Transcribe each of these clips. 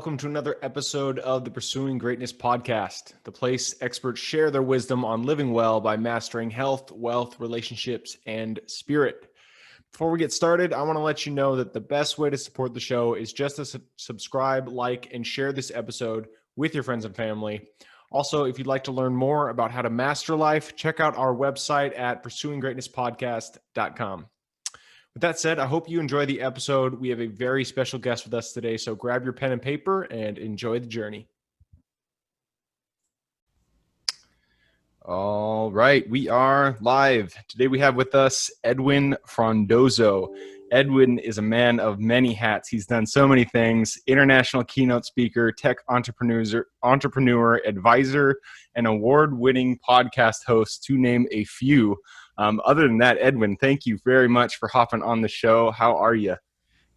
welcome to another episode of the Pursuing Greatness podcast, the place experts share their wisdom on living well by mastering health, wealth, relationships, and spirit. Before we get started, I want to let you know that the best way to support the show is just to subscribe, like, and share this episode with your friends and family. Also, if you'd like to learn more about how to master life, check out our website at pursuinggreatnesspodcast.com. With that said, I hope you enjoy the episode. We have a very special guest with us today, so grab your pen and paper and enjoy the journey. All right, we are live. Today we have with us Edwin Frondozo. Edwin is a man of many hats. He's done so many things: international keynote speaker, tech entrepreneur, advisor, and award-winning podcast host, to name a few. Other than that, Edwin, thank you very much for hopping on the show. How are you?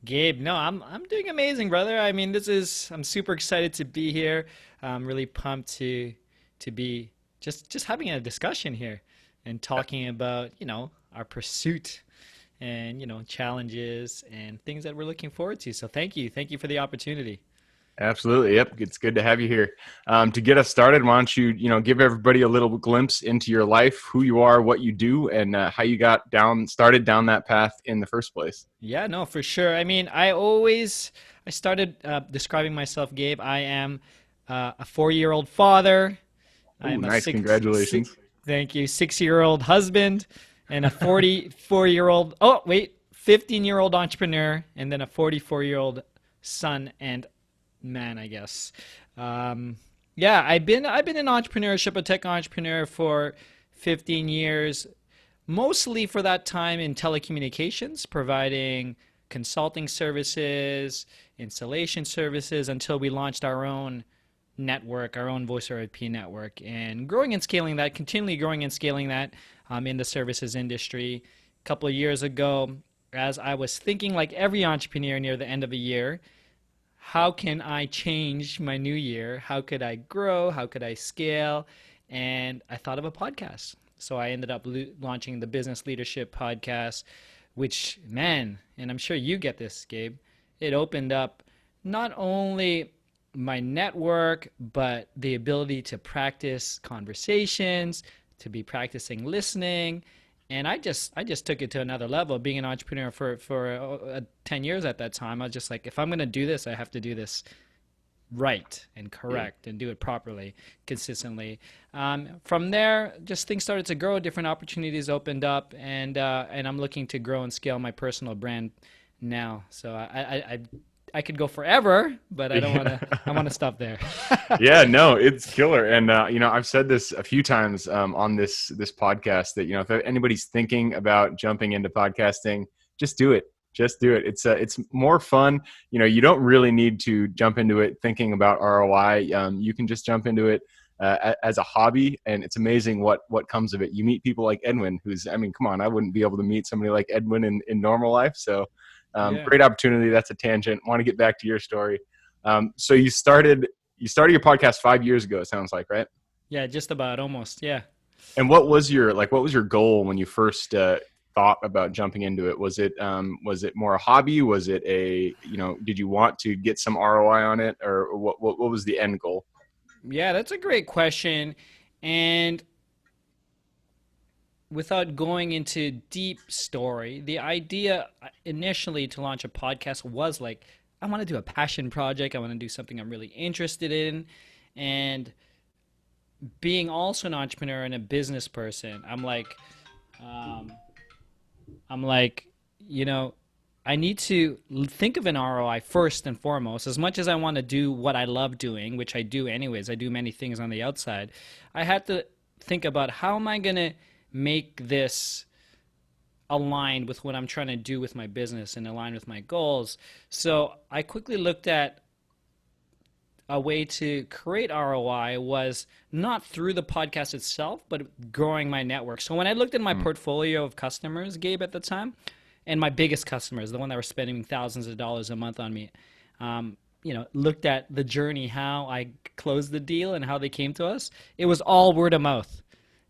Gabe, no, I'm doing amazing, brother. I mean, I'm super excited to be here. I'm really pumped to be just having a discussion here and talking about, our pursuit and, challenges and things that we're looking forward to. So thank you. Thank you for the opportunity. Absolutely. Yep. It's good to have you here. To get us started, why don't you, give everybody a little glimpse into your life, who you are, what you do, and how you got started down that path in the first place. Yeah, no, for sure. I mean, I started describing myself, Gabe. I am a 4-year-old father. Oh, I'm a nice. Congratulations. thank you, 6-year-old husband and a 44-year-old, 15-year-old entrepreneur, and then a 44-year-old son and man, I guess. I've been in entrepreneurship, a tech entrepreneur for 15 years, mostly for that time in telecommunications, providing consulting services, installation services, until we launched our own network, our own voice over IP network, and continually growing and scaling that in the services industry. A couple of years ago, as I was thinking, like every entrepreneur near the end of a year, how can I change my new year? How could I grow? How could I scale? And I thought of a podcast. So I ended up launching the Business Leadership Podcast, which, man, and I'm sure you get this, Gabe, it opened up not only my network, but the ability to practice conversations, to be practicing listening. And I just took it to another level. Being an entrepreneur for 10 years at that time, I was just like, if I'm going to do this, I have to do this right and correct and do it properly, consistently. From there, just things started to grow. Different opportunities opened up, and I'm looking to grow and scale my personal brand now. So I could go forever, but I don't want to. I want to stop there. Yeah, no, it's killer. And, I've said this a few times on this podcast that, if anybody's thinking about jumping into podcasting, just do it. Just do it. It's more fun. You don't really need to jump into it thinking about ROI. You can just jump into it as a hobby, and it's amazing what comes of it. You meet people like Edwin, come on, I wouldn't be able to meet somebody like Edwin in normal life. So Yeah. great opportunity. That's a tangent. Want to get back to your story. So you started your podcast 5 years ago, it sounds like, right? Yeah, just about, almost. Yeah. And what was your goal when you first thought about jumping into it? Was it more a hobby? Was it did you want to get some ROI on it, or what was the end goal? Yeah, that's a great question. And without going into deep story, the idea initially to launch a podcast was like, I want to do a passion project. I want to do something I'm really interested in. And being also an entrepreneur and a business person, um, I'm like, you know, I need to think of an ROI first and foremost. As much as I want to do what I love doing, which I do anyways, I do many things on the outside, I had to think about how am I going to make this aligned with what I'm trying to do with my business and align with my goals. So I quickly looked at a way to create ROI was not through the podcast itself, but growing my network. So when I looked at my portfolio of customers, Gabe, at the time, and my biggest customers, the one that were spending thousands of dollars a month on me, looked at the journey, how I closed the deal and how they came to us. It was all word of mouth.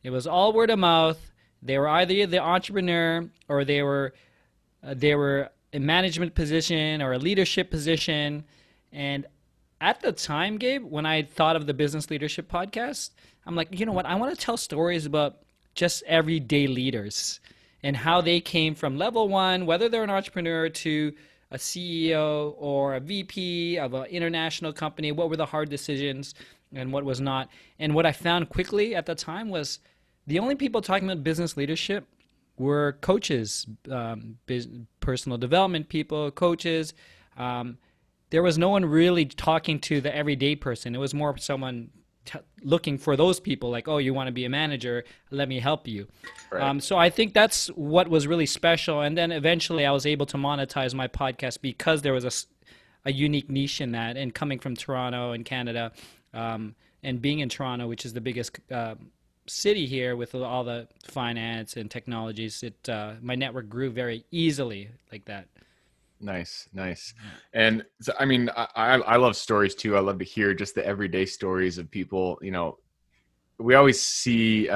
It was all word of mouth. They were either the entrepreneur or they were a management position or a leadership position. And at the time, Gabe, when I thought of the Business Leadership Podcast, I'm like, you know what? I want to tell stories about just everyday leaders and how they came from level one, whether they're an entrepreneur, to a CEO or a VP of an international company. What were the hard decisions and what was not? And what I found quickly at the time was the only people talking about business leadership were coaches, personal development people, coaches. There was no one really talking to the everyday person. It was more someone looking for those people, like, oh, you want to be a manager, let me help you. Right. So I think that's what was really special. And then eventually I was able to monetize my podcast because there was a unique niche in that. And coming from Toronto and Canada, and being in Toronto, which is the biggest city here with all the finance and technologies, my network grew very easily like that. Nice. And so, I mean, I love stories too. I love to hear just the everyday stories of people. You know, we always see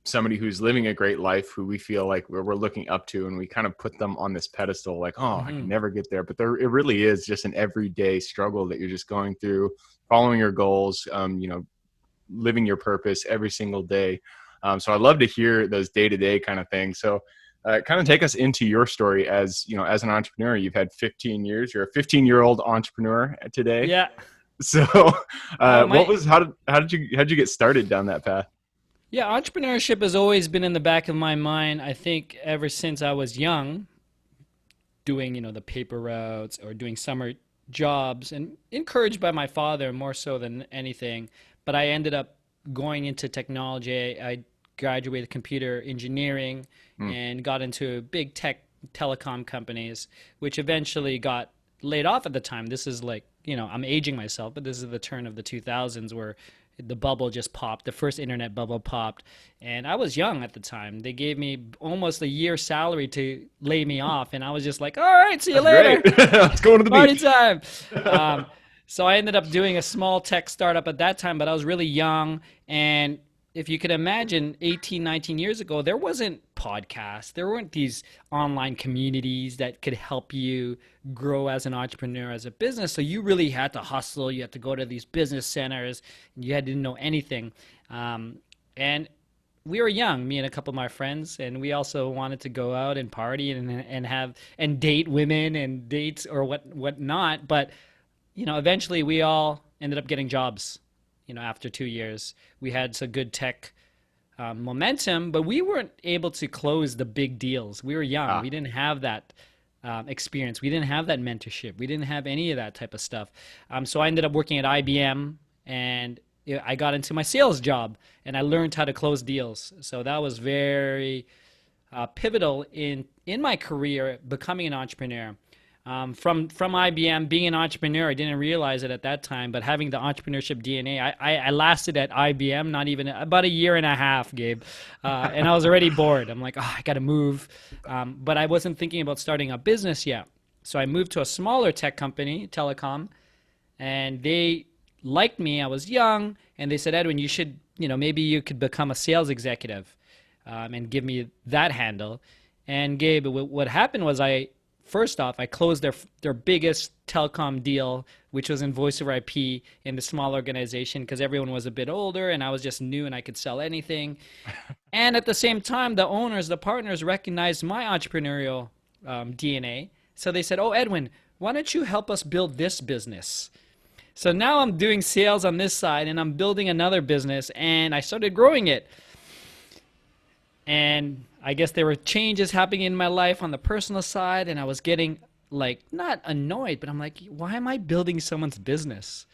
somebody who's living a great life who we feel like we're looking up to, and we kind of put them on this pedestal like, oh, I can never get there. But it really is just an everyday struggle that you're just going through, following your goals, living your purpose every single day. So I love to hear those day-to-day kind of things. So kind of take us into your story as an entrepreneur. You've had 15 years. You're a 15-year-old entrepreneur today. Yeah. So how did you get started down that path? Yeah, entrepreneurship has always been in the back of my mind. I think ever since I was young, doing, the paper routes or doing summer jobs, and encouraged by my father more so than anything. But I ended up going into technology. I graduated computer engineering and got into big telecom companies, which eventually got laid off at the time. This is like, I'm aging myself, but this is the turn of the 2000s where the bubble just popped. The first internet bubble popped. And I was young at the time. They gave me almost a year's salary to lay me off. And I was just like, all right, see you later. Let's go to the Party beach. time. So I ended up doing a small tech startup at that time, but I was really young. And if you could imagine 18, 19 years ago, there wasn't podcasts. There weren't these online communities that could help you grow as an entrepreneur, as a business. So you really had to hustle. You had to go to these business centers. And you didn't know anything. And we were young, me and a couple of my friends, and we also wanted to go out and party and date women and dates or what not. But eventually we all ended up getting jobs. After 2 years, we had some good tech momentum, but we weren't able to close the big deals. We were young. We didn't have that experience. We didn't have that mentorship. We didn't have any of that type of stuff. So I ended up working at IBM, and I got into my sales job, and I learned how to close deals. So that was very pivotal in my career, becoming an entrepreneur. From IBM, being an entrepreneur, I didn't realize it at that time, but having the entrepreneurship DNA, I lasted at IBM not even about a year and a half, Gabe, and I was already bored. I'm like, I got to move, but I wasn't thinking about starting a business yet. So I moved to a smaller tech company, telecom, and they liked me. I was young, and they said, Edwin, you should, maybe you could become a sales executive, and give me that handle. And Gabe, what happened was First off, I closed their biggest telecom deal, which was in voice over IP in the small organization because everyone was a bit older and I was just new and I could sell anything. And at the same time, the partners recognized my entrepreneurial DNA. So they said, oh, Edwin, why don't you help us build this business? So now I'm doing sales on this side and I'm building another business and I started growing it. And I guess there were changes happening in my life on the personal side, and I was getting not annoyed, but I'm like, why am I building someone's business?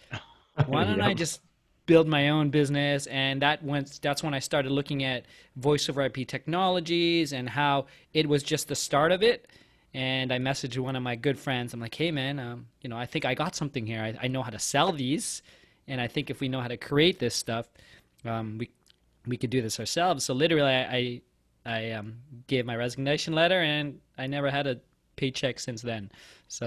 Why don't I just build my own business? And that's when I started looking at voice over IP technologies and how it was just the start of it. And I messaged one of my good friends. I'm like, hey man, I think I got something here. I know how to sell these, and I think if we know how to create this stuff, we could do this ourselves. So literally, I gave my resignation letter, and I never had a paycheck since then. So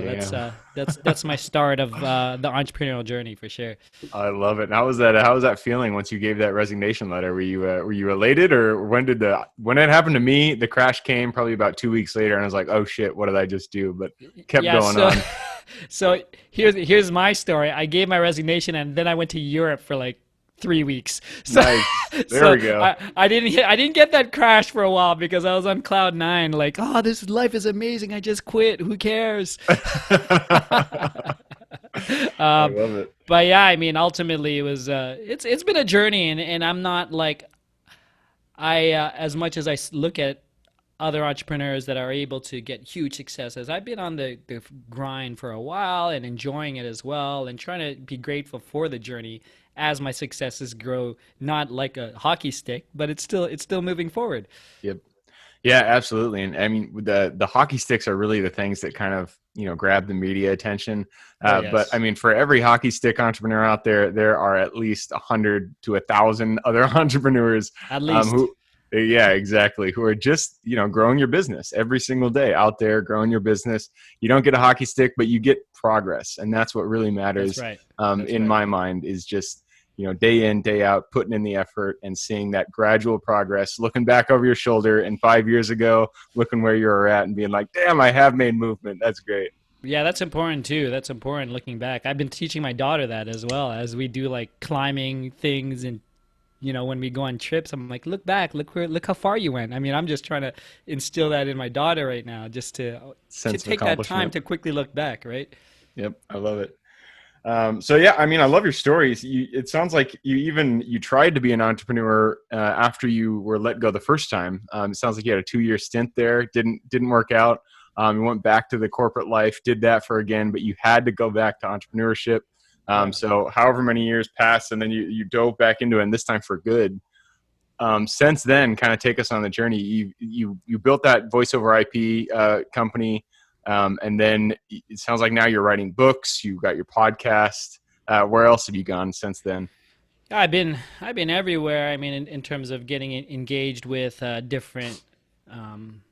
that's my start of the entrepreneurial journey for sure. I love it. And how was that feeling once you gave that resignation letter? Were you elated, or when it happened to me, the crash came probably about 2 weeks later, and I was like, oh shit, what did I just do? But kept going on. So here's my story. I gave my resignation and then I went to Europe for like 3 weeks. So, Nice. There so we go. I didn't get that crash for a while because I was on cloud nine. Like, oh, this life is amazing. I just quit. Who cares? I Um, love it. but yeah, I mean, ultimately, it was it's been a journey, and I'm not like as much as look at other entrepreneurs that are able to get huge successes. I've been on the grind for a while and enjoying it as well, and trying to be grateful for the journey as my successes grow. Not like a hockey stick, but it's still moving forward. Yep. Yeah, absolutely. And I mean, the hockey sticks are really the things that kind of, grab the media attention. Oh But I yes, mean, for every hockey stick entrepreneur out there, there are at least 100 to 1,000 other entrepreneurs at least. yeah, exactly, who are just, growing your business every single day out there, growing your business. You don't get a hockey stick, but you get progress. And that's what really That's matters, right. That's in right. my mind, is just, day in, day out, putting in the effort and seeing that gradual progress, looking back over your shoulder and 5 years ago, looking where you were at and being like, damn, I have made movement. That's great. Yeah, that's important too. That's important looking back. I've been teaching my daughter that as well as we do like climbing things and when we go on trips, I'm like, look back, look how far you went. I mean, I'm just trying to instill that in my daughter right now, just to Sense of take that time accomplishment. to quickly look back, right? Yep, I love it. So yeah, I mean, I love your stories. It sounds like you tried to be an entrepreneur after you were let go the first time. It sounds like you had a 2-year stint there. Didn't work out. You went back to the corporate life, did that for again, but you had to go back to entrepreneurship. Yeah. So however many years passed, and then you dove back into it, and this time for good. Since then, kind of take us on the journey. You built that voiceover IP company, and then it sounds like now you're writing books. You got your podcast. Where else have you gone since then? Yeah, I've been everywhere. I mean, in terms of getting engaged with different um,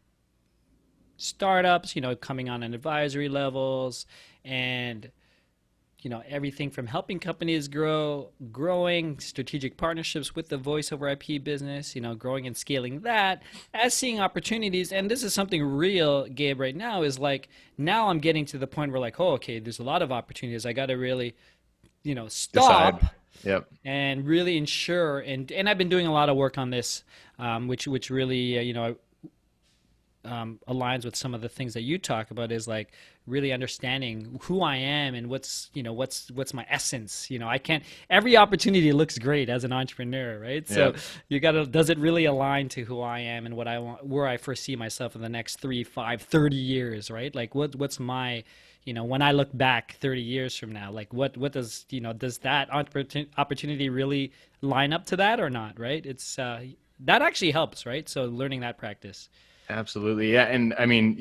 startups, coming on an advisory levels, and everything from helping companies growing strategic partnerships with the voice over IP business, growing and scaling that, as seeing opportunities. And this is something real, Gabe, right now is like, now I'm getting to the point where like, oh, okay, there's a lot of opportunities. I got to really, Decide. stop Yep. and really ensure. And I've been doing a lot of work on this, which really, aligns with some of the things that you talk about is like really understanding who I am and what's my essence. I can't every opportunity looks great as an entrepreneur, right? So Yep. you gotta does it really align to who I am and what I want, where I foresee myself in the next 3, 5, 30 years, right? Like what's my when I look back 30 years from now, like what does does that opportunity really line up to that or not, right? It's that actually helps, right? So learning that practice. Absolutely. Yeah. And I mean,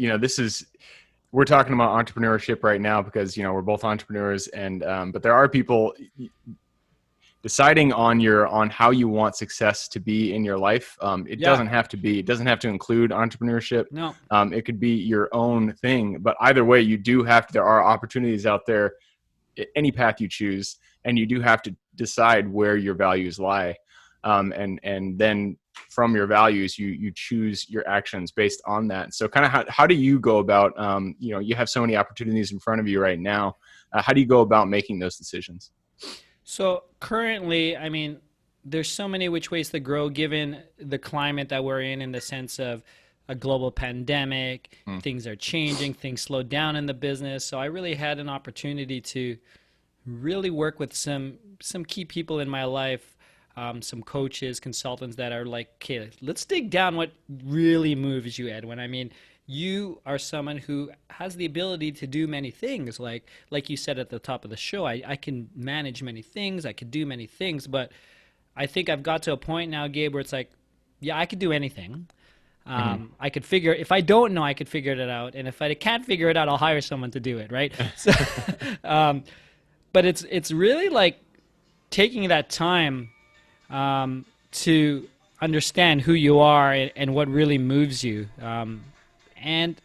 we're talking about entrepreneurship right now because, we're both entrepreneurs, and, but there are people deciding on how you want success to be in your life. Yeah. It doesn't have to include entrepreneurship. No. It could be your own thing, but either way, there are opportunities out there, any path you choose, and you do have to decide where your values lie. And then from your values, you choose your actions based on that. So kind of how do you go about, you have so many opportunities in front of you right now. How do you go about making those decisions? So currently, I mean, there's so many which ways to grow given the climate that we're in the sense of a global pandemic. Hmm. Things are changing, things slowed down in the business. So I really had an opportunity to really work with some key people in my life, some coaches, consultants that are like, okay, let's dig down what really moves you, Edwin. I mean, you are someone who has the ability to do many things. Like you said at the top of the show, I can manage many things, I could do many things, but I think I've got to a point now, Gabe, where it's like, yeah, I could do anything. Hmm. I could figure if I don't know, I could figure it out, and if I can't figure it out, I'll hire someone to do it, right? So, um, but it's really like taking that time to understand who you are and what really moves you. And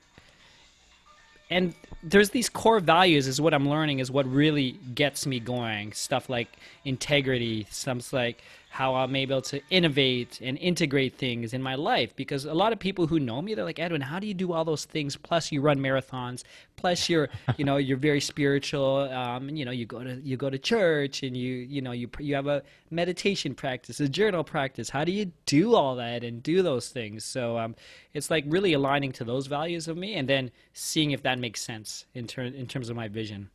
and there's these core values is what I'm learning is what really gets me going. Stuff like integrity, stuff like how I'm able to innovate and integrate things in my life. Because a lot of people who know me, they're like, Edwin, how do you do all those things? Plus, you run marathons. Plus, you're very spiritual. You go to church, and you have a meditation practice, a journal practice. How do you do all that and do those things? So it's like really aligning to those values of me, and then seeing if that makes sense in terms of my vision.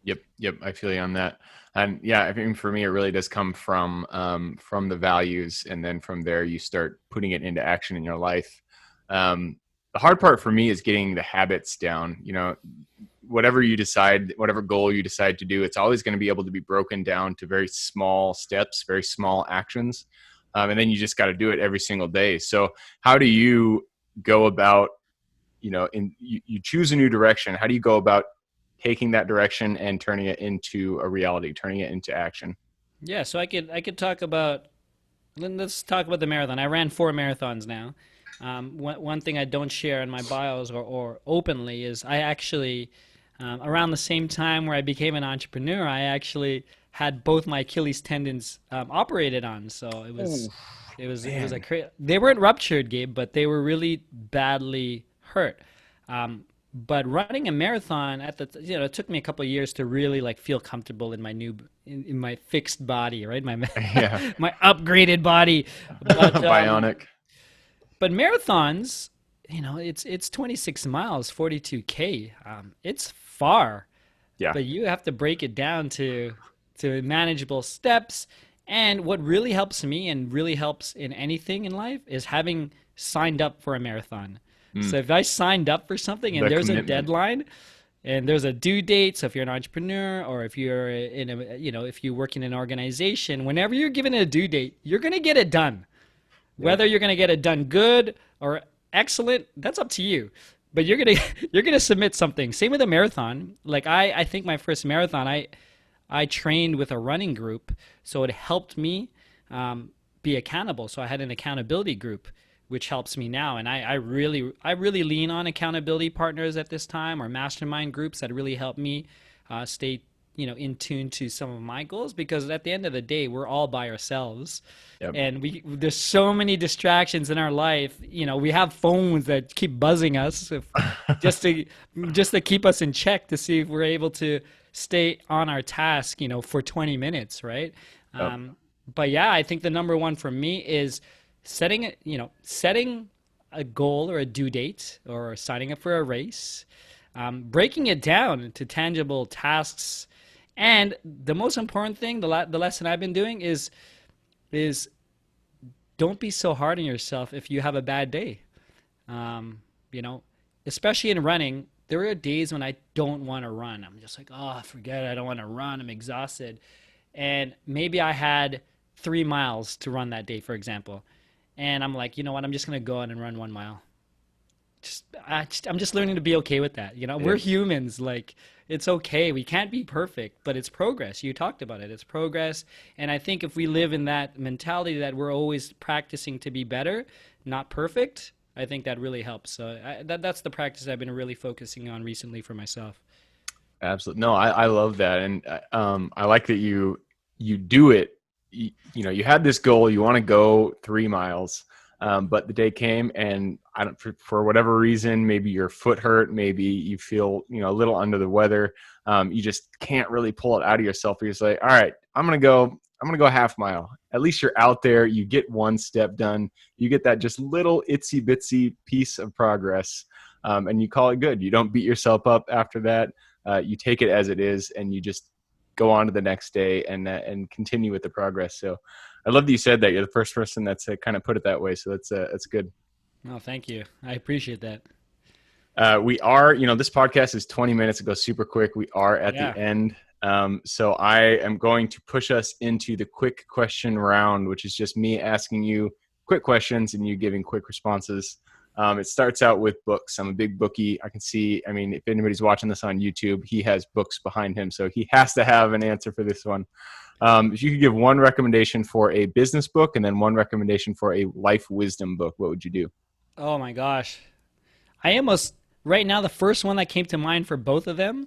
Yep. I feel you on that. And yeah, I mean, for me, it really does come from the values, and then from there, you start putting it into action in your life. The hard part for me is getting the habits down. Whatever you decide, whatever goal you decide to do, it's always going to be able to be broken down to very small steps, very small actions. And then you just got to do it every single day. So how do you go about, you choose a new direction. How do you go about taking that direction and turning it into a reality, turning it into action? Yeah, so I could talk about, let's talk about the marathon. I ran 4 marathons now. One thing I don't share in my bios or openly is I actually, around the same time where I became an entrepreneur, I actually had both my Achilles tendons operated on. So it was Ooh, it was man. they weren't ruptured, Gabe, but they were really badly hurt. But running a marathon it took me a couple of years to really like feel comfortable in my in my fixed body, right? My Yeah. my upgraded body. But Bionic. but marathons, it's 26 miles, 42K. It's far, Yeah. but you have to break it down to manageable steps. And what really helps me and really helps in anything in life is having signed up for a marathon. Mm, So if I signed up for something and the there's a commitment. deadline and there's a due date, so if you're an entrepreneur or if you're if you work in an organization, whenever you're given a due date, you're going to get it done. Yep. Whether you're going to get it done good or excellent, that's up to you. But you're going to you're going to submit something. Same with a marathon. Like I think my first marathon, I trained with a running group, so it helped me be accountable. So I had an accountability group, which helps me now. And I really lean on accountability partners at this time, or mastermind groups that really help me stay in tune to some of my goals. Because at the end of the day, we're all by ourselves, Yep. and there's so many distractions in our life. We have phones that keep buzzing us just to just to keep us in check, to see if we're able to stay on our task, for 20 minutes, right? Yep. But yeah, I think the number one for me is setting a goal or a due date, or signing up for a race, breaking it down into tangible tasks, and the most important thing, the lesson I've been doing is don't be so hard on yourself if you have a bad day. Um, you know, Especially in running, there are days when I don't want to run. I'm just like, oh, forget it. I don't want to run. I'm exhausted. And maybe I had 3 miles to run that day, for example. And I'm like, you know what? I'm just going to go out and run 1 mile. I'm just learning to be okay with that. We're Yep. humans. Like, it's okay. We can't be perfect, but it's progress. You talked about it. It's progress. And I think if we live in that mentality that we're always practicing to be better, not perfect, I think that really helps. So that's the practice I've been really focusing on recently for myself. Absolutely. No, I love that. And I like that you do it. You had this goal, you want to go 3 miles, but the day came and I don't, for whatever reason, maybe your foot hurt, maybe you feel, a little under the weather. You just can't really pull it out of yourself. You're just like, all right, I'm going to go a half mile. At least you're out there. You get one step done. You get that just little itsy bitsy piece of progress. And you call it good. You don't beat yourself up after that. You take it as it is, and you just go on to the next day and continue with the progress. So I love that you said that. You're the first person that's kind of put it that way. So that's good. Oh, thank you. I appreciate that. We are, this podcast is 20 minutes. It goes super quick. We are at the Yeah. end. So I am going to push us into the quick question round, which is just me asking you quick questions and you giving quick responses. It starts out with books. I'm a big bookie. I can see, if anybody's watching this on YouTube, he has books behind him. So he has to have an answer for this one. If you could give one recommendation for a business book and then one recommendation for a life wisdom book, what would you do? Oh my gosh. I almost right now the first one that came to mind for both of them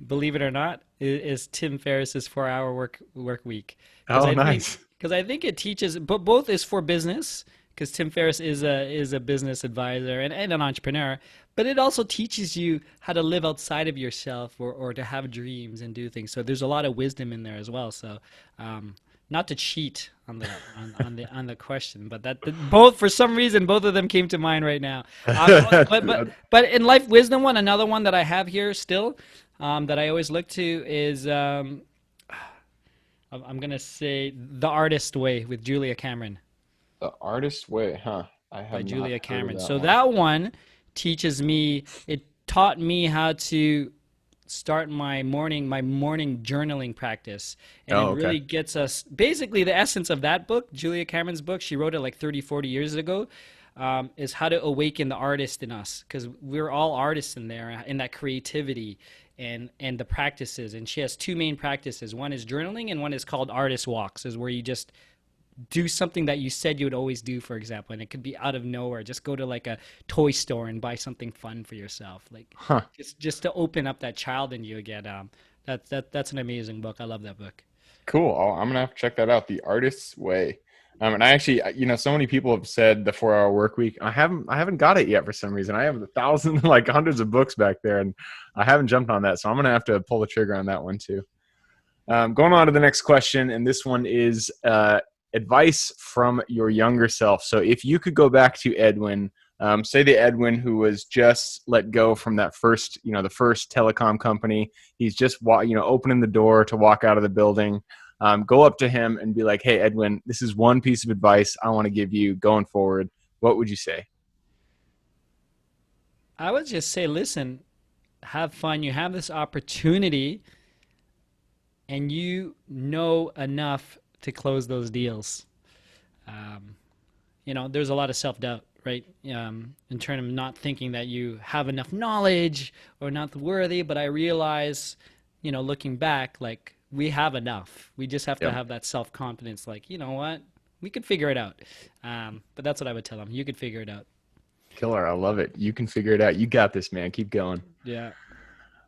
believe it or not, is Tim Ferriss's 4 Hour Work Week. Because Oh, I think nice. because I think it teaches, but both is for business. Because Tim Ferriss is a business advisor and an entrepreneur, but it also teaches you how to live outside of yourself or to have dreams and do things. So there's a lot of wisdom in there as well. So um, not to cheat on the question, but both for some reason both of them came to mind right now. But in life wisdom one, another one that I have here still that I always look to is I'm gonna say The Artist Way with Julia Cameron. The Artist Way, huh? I By have not Julia heard of Cameron. that So one. that one it taught me how to start my morning journaling practice. And it Oh, okay. really gets us basically the essence of that book, Julia Cameron's book. She wrote it like 30, 40 years ago. Is how to awaken the artist in us because we're all artists in there in that creativity and the practices. And she has two main practices. One is journaling and one is called artist walks, is where you just do something that you said you would always do, for example, and it could be out of nowhere. Just go to like a toy store and buy something fun for yourself, like Huh. just to open up that child in you again. That's an amazing book. I love that book. Cool. I'm gonna have to check that out. The Artist's Way. And I actually, so many people have said the 4 Hour Work Week. I haven't got it yet for some reason. I have a thousand, like hundreds of books back there, and I haven't jumped on that. So I'm gonna have to pull the trigger on that one too. Going on to the next question, and this one is advice from your younger self. So if you could go back to Edwin, say the Edwin who was just let go from that first, the first telecom company, he's just, opening the door to walk out of the building. Go up to him and be like, "Hey, Edwin, this is one piece of advice I want to give you going forward." What would you say? I would just say, listen, have fun. You have this opportunity, and you know enough to close those deals. Um, there's a lot of self doubt, right? In terms of not thinking that you have enough knowledge or not worthy. But I realize, looking back, like we have enough. We just have to Yep. have that self confidence. Like, you know what? We could figure it out. But that's what I would tell them. You could figure it out. Killer. I love it. You can figure it out. You got this, man. Keep going. Yeah.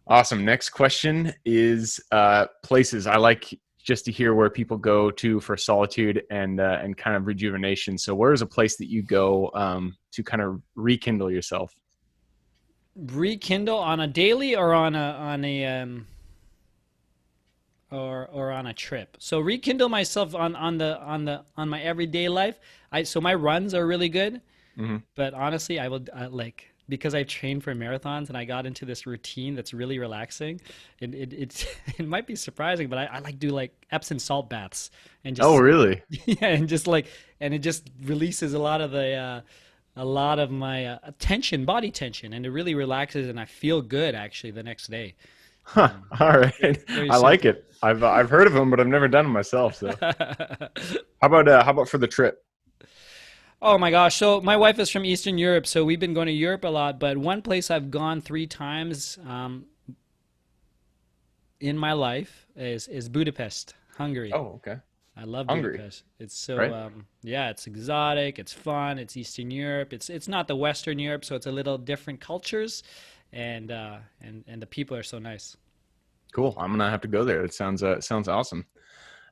Awesome. Next question is places. I like just to hear where people go to for solitude and kind of rejuvenation. So where is a place that you go to kind of rekindle yourself? Rekindle on a daily or or on a trip. So rekindle myself on my everyday life. So my runs are really good. Hmm. But honestly, like because I trained for marathons and I got into this routine that's really relaxing. It's it might be surprising, but I like do like Epsom salt baths and Oh, just really? yeah, and it just releases a lot of my tension, body tension, and it really relaxes and I feel good actually the next day. Huh. All right. Very I like simple. it. I've heard of them, but I've never done them myself. So how about for the trip? Oh my gosh. So my wife is from Eastern Europe, so we've been going to Europe a lot. But one place I've gone 3 times in my life is Budapest, Hungary. Oh, okay. I love Hungry, Budapest. It's so right? yeah, it's exotic, it's fun, it's Eastern Europe. It's not the Western Europe, so it's a little different cultures, and the people are so nice. Cool. I'm gonna have to go there. It sounds awesome.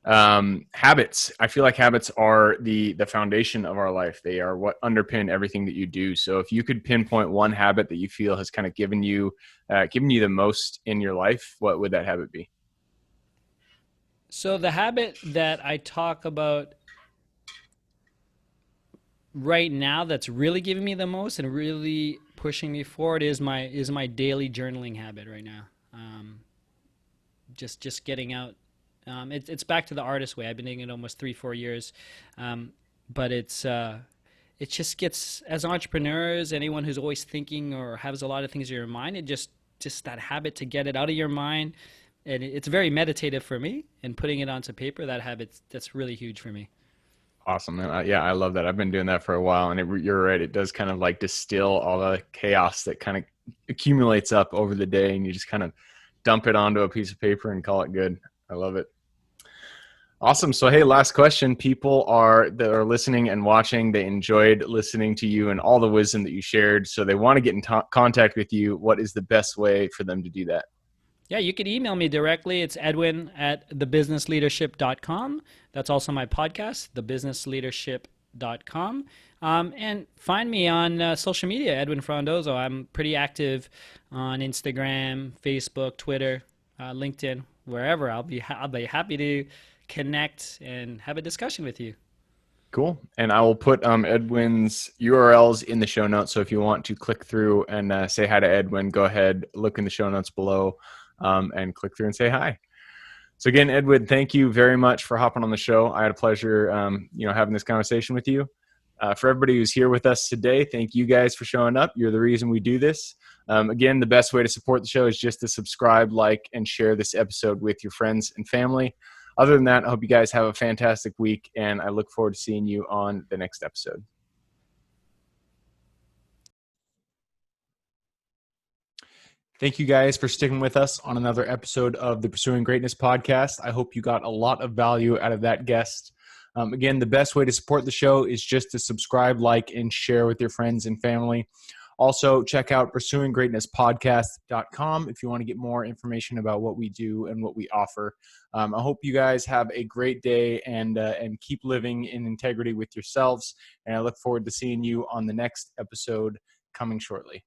Habits. I feel like habits are the foundation of our life. They are what underpin everything that you do. So if you could pinpoint one habit that you feel has kind of given you the most in your life, what would that habit be? So the habit that I talk about right now that's really giving me the most and really pushing me forward is my daily journaling habit right now. Just getting out. It's back to the artist way. I've been doing it almost 3 4 years, but it just gets as entrepreneurs, anyone who's always thinking or has a lot of things in your mind. It just that habit to get it out of your mind, and it's very meditative for me. And putting it onto paper, that habit that's really huge for me. Awesome, man. Yeah, I love that. I've been doing that for a while, and you're right. It does kind of like distill all the chaos that kind of accumulates up over the day, and you just kind of dump it onto a piece of paper and call it good. I love it. Awesome. So, hey, last question. People that are listening and watching, they enjoyed listening to you and all the wisdom that you shared. So they want to get in contact with you. What is the best way for them to do that? Yeah, you can email me directly. It's edwin@thebusinessleadership.com. That's also my podcast, thebusinessleadership.com. And find me on social media, Edwin Frondozo. I'm pretty active on Instagram, Facebook, Twitter, LinkedIn, wherever. I'll be happy to connect and have a discussion with you. Cool. And I will put Edwin's URLs in the show notes. So if you want to click through and say hi to Edwin, go ahead, look in the show notes below and click through and say hi. So again, Edwin, thank you very much for hopping on the show. I had a pleasure, having this conversation with you. For everybody who's here with us today, thank you guys for showing up. You're the reason we do this. Again, the best way to support the show is just to subscribe, like, and share this episode with your friends and family. Other than that, I hope you guys have a fantastic week, and I look forward to seeing you on the next episode. Thank you guys for sticking with us on another episode of the Pursuing Greatness podcast. I hope you got a lot of value out of that guest. Again, the best way to support the show is just to subscribe, like, and share with your friends and family. Also, check out pursuinggreatnesspodcast.com if you want to get more information about what we do and what we offer. I hope you guys have a great day and keep living in integrity with yourselves. And I look forward to seeing you on the next episode coming shortly.